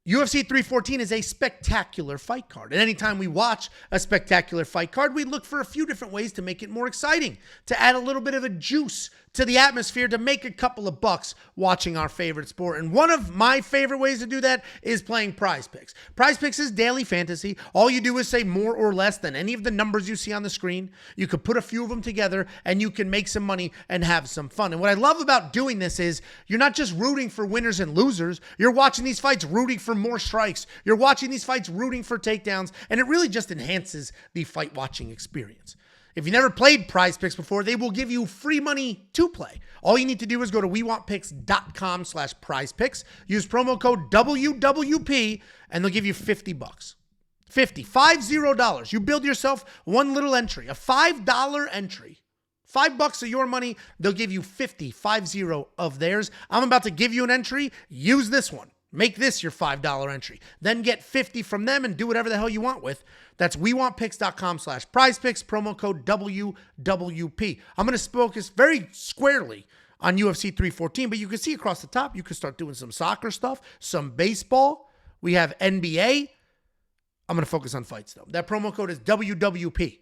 UFC 314 is a spectacular fight card. And anytime we watch a spectacular fight card, we look for a few different ways to make it more exciting, to add a little bit of a juice to the atmosphere, to make a couple of bucks watching our favorite sport. And one of my favorite ways to do that is playing PrizePicks. PrizePicks is daily fantasy. All you do is say more or less than any of the numbers you see on the screen. You could put a few of them together and you can make some money and have some fun. And what I love about doing this is you're not just rooting for winners and losers. You're watching these fights rooting for more strikes. You're watching these fights rooting for takedowns. And it really just enhances the fight watching experience. If you never played PrizePicks before, they will give you free money to play. All you need to do is go to WeWantPicks.com/PrizePicks. Use promo code WWP, and they'll give you $50. $50. You build yourself one little entry, a $5 entry. $5 of your money, they'll give you 50 of theirs. I'm about to give you an entry. Use this one. Make this your $5 entry. Then get 50 from them and do whatever the hell you want with. That's WeWantPicks.com/PrizePicks, promo code WWP. I'm going to focus very squarely on UFC 314, but you can see across the top, you can start doing some soccer stuff, some baseball. We have NBA. I'm going to focus on fights, though. That promo code is WWP.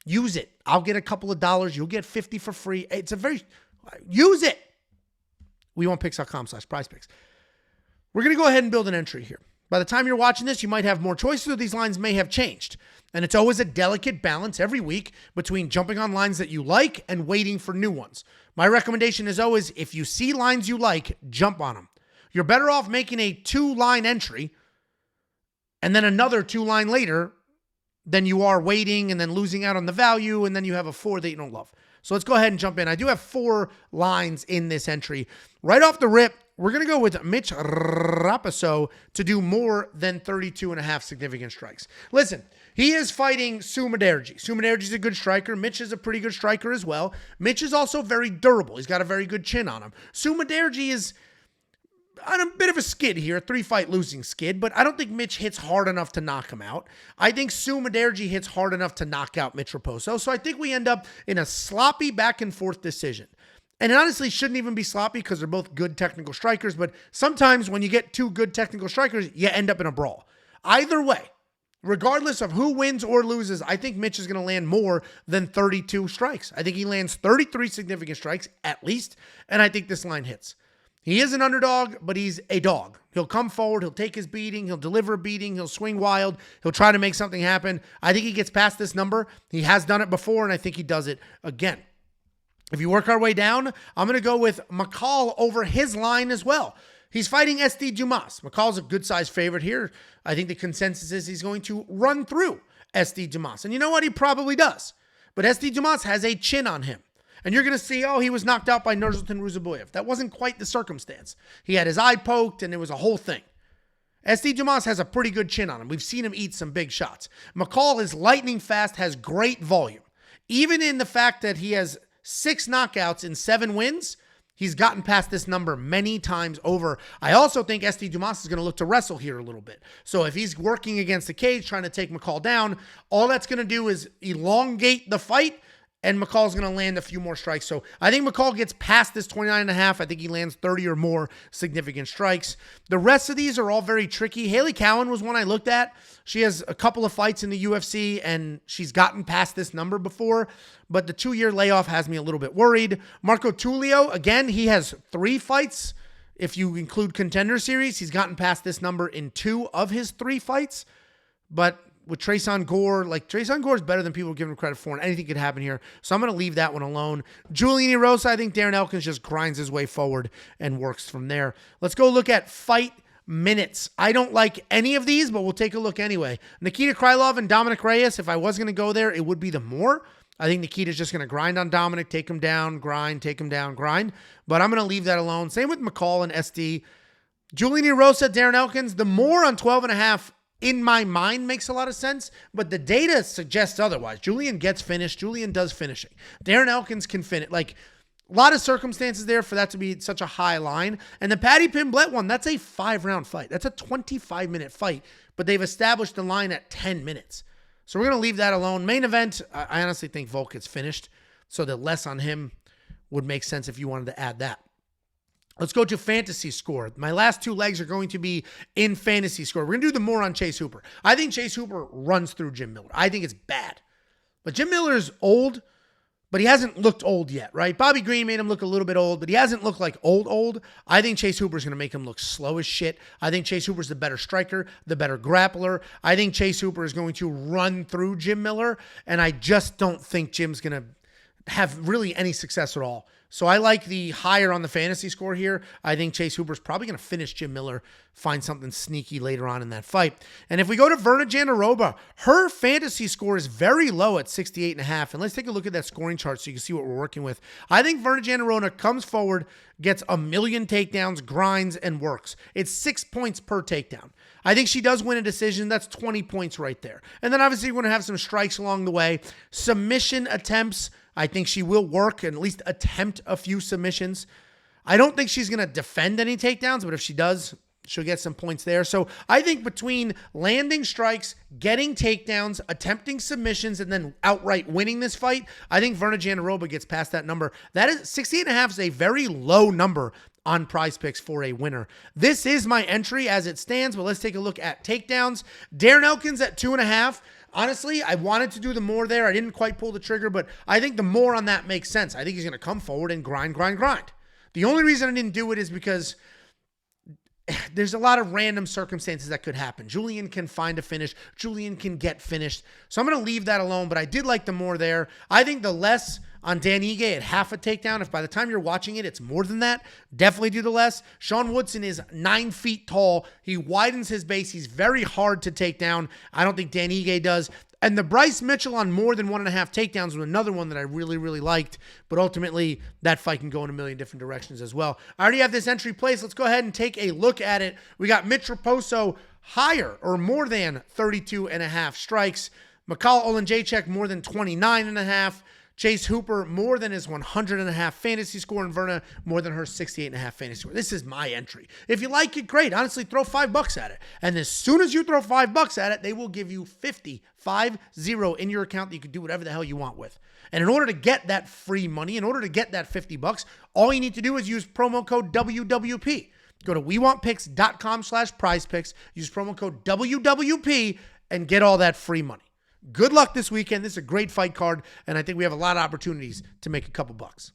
Use it. I'll get a couple of dollars. You'll get 50 for free. Use it. WeWantPicks.com/PrizePicks. We're going to go ahead and build an entry here. By the time you're watching this, you might have more choices, or these lines may have changed. And it's always a delicate balance every week between jumping on lines that you like and waiting for new ones. My recommendation is always, if you see lines you like, jump on them. You're better off making a 2-line entry and then another 2-line later than you are waiting and then losing out on the value, and then you have a 4 that you don't love. So let's go ahead and jump in. I do have 4 lines in this entry. Right off the rip, we're going to go with Mitch Raposo to do more than 32.5 significant strikes. Listen, he is fighting Sumudaerji. Sumudaerji's a good striker. Mitch is a pretty good striker as well. Mitch is also very durable. He's got a very good chin on him. Sumudaerji is on a bit of a skid here, a 3-fight losing skid, but I don't think Mitch hits hard enough to knock him out. I think Sumudaerji hits hard enough to knock out Mitch Raposo. So I think we end up in a sloppy back and forth decision. And it honestly shouldn't even be sloppy because they're both good technical strikers, but sometimes when you get 2 good technical strikers, you end up in a brawl. Either way, regardless of who wins or loses, I think Mitch is going to land more than 32 strikes. I think he lands 33 significant strikes at least, and I think this line hits. He is an underdog, but he's a dog. He'll come forward, he'll take his beating, he'll deliver a beating, he'll swing wild, he'll try to make something happen. I think he gets past this number. He has done it before, and I think he does it again. If you work our way down, I'm going to go with McCall over his line as well. He's fighting SD Dumas. McCall's a good-sized favorite here. I think the consensus is he's going to run through SD Dumas. And you know what? He probably does. But SD Dumas has a chin on him. And you're going to see, he was knocked out by Nursultan Ruziboyev. That wasn't quite the circumstance. He had his eye poked, and it was a whole thing. SD Dumas has a pretty good chin on him. We've seen him eat some big shots. McCall is lightning fast, has great volume. Even in the fact that he has 6 knockouts in 7 wins, he's gotten past this number many times over. I also think SD Dumas is going to look to wrestle here a little bit. So if he's working against the cage, trying to take McCall down, all that's going to do is elongate the fight, and McCall's going to land a few more strikes. So I think McCall gets past this 29.5. I think he lands 30 or more significant strikes. The rest of these are all very tricky. Hailey Cowan was one I looked at. She has a couple of fights in the UFC, and she's gotten past this number before, but the 2-year layoff has me a little bit worried. Marco Tulio, again, he has 3 fights. If you include Contender Series, he's gotten past this number in 2 of his 3 fights, but with Tresean Gore, Tresean Gore is better than people give him credit for, and anything could happen here. So I'm going to leave that one alone. Julian Erosa, I think Darren Elkins just grinds his way forward and works from there. Let's go look at fight minutes. I don't like any of these, but we'll take a look anyway. Nikita Krylov and Dominic Reyes, if I was going to go there, it would be the more. I think Nikita's just going to grind on Dominic, take him down, grind, take him down, grind. But I'm going to leave that alone. Same with McCall and SD. Julian Erosa, Darren Elkins, the more on 12.5 in my mind makes a lot of sense, but the data suggests otherwise. Julian gets finished. Julian does finishing. Darren Elkins can finish. A lot of circumstances there for that to be such a high line. And the Paddy Pimblett one, that's a 5-round fight. That's a 25-minute fight, but they've established the line at 10 minutes. So we're going to leave that alone. Main event, I honestly think Volk gets finished, so the less on him would make sense if you wanted to add that. Let's go to fantasy score. My last two legs are going to be in fantasy score. We're going to do the more on Chase Hooper. I think Chase Hooper runs through Jim Miller. I think it's bad. But Jim Miller's old, but he hasn't looked old yet, right? Bobby Green made him look a little bit old, but he hasn't looked like old. I think Chase Hooper's going to make him look slow as shit. I think Chase Hooper's the better striker, the better grappler. I think Chase Hooper is going to run through Jim Miller, and I just don't think Jim's going to have really any success at all. So I like the higher on the fantasy score here. I think Chase Hooper's probably going to finish Jim Miller, find something sneaky later on in that fight. And if we go to Virna Jandiroba, her fantasy score is very low at 68.5. And let's take a look at that scoring chart so you can see what we're working with. I think Virna Jandiroba comes forward, gets 1 million takedowns, grinds, and works. It's 6 points per takedown. I think she does win a decision. That's 20 points right there. And then obviously you're going to have some strikes along the way. Submission attempts, I think she will work and at least attempt a few submissions. I don't think she's going to defend any takedowns, but if she does, she'll get some points there. So I think between landing strikes, getting takedowns, attempting submissions, and then outright winning this fight, I think Virna Jandiroba gets past that number. That is 68.5 is a very low number on PrizePicks for a winner. This is my entry as it stands, but let's take a look at takedowns. Darren Elkins at 2.5. Honestly, I wanted to do the more there. I didn't quite pull the trigger, but I think the more on that makes sense. I think he's going to come forward and grind. The only reason I didn't do it is because there's a lot of random circumstances that could happen. Julian can find a finish. Julian can get finished. So I'm going to leave that alone, but I did like the more there. I think the less on Dan Ige at half a takedown, if by the time you're watching it, it's more than that, definitely do the less. Sean Woodson is 9 feet tall. He widens his base. He's very hard to take down. I don't think Dan Ige does. And the Bryce Mitchell on more than 1.5 takedowns was another one that I really, really liked. But ultimately, that fight can go in a million different directions as well. I already have this entry placed. Let's go ahead and take a look at it. We got Mitch Raposo higher or more than 32.5 strikes. Mikhail Olenjacek more than 29.5. Chase Hooper more than his 100.5 fantasy score, and Virna more than her 68.5 fantasy score. This is my entry. If you like it, great. Honestly, throw $5 at it. And as soon as you throw $5 at it, they will give you 50 in your account that you can do whatever the hell you want with. And in order to get that free money, in order to get that $50, all you need to do is use promo code WWP. Go to WeWantPicks.com/PrizePicks. Use promo code WWP and get all that free money. Good luck this weekend. This is a great fight card, and I think we have a lot of opportunities to make a couple bucks.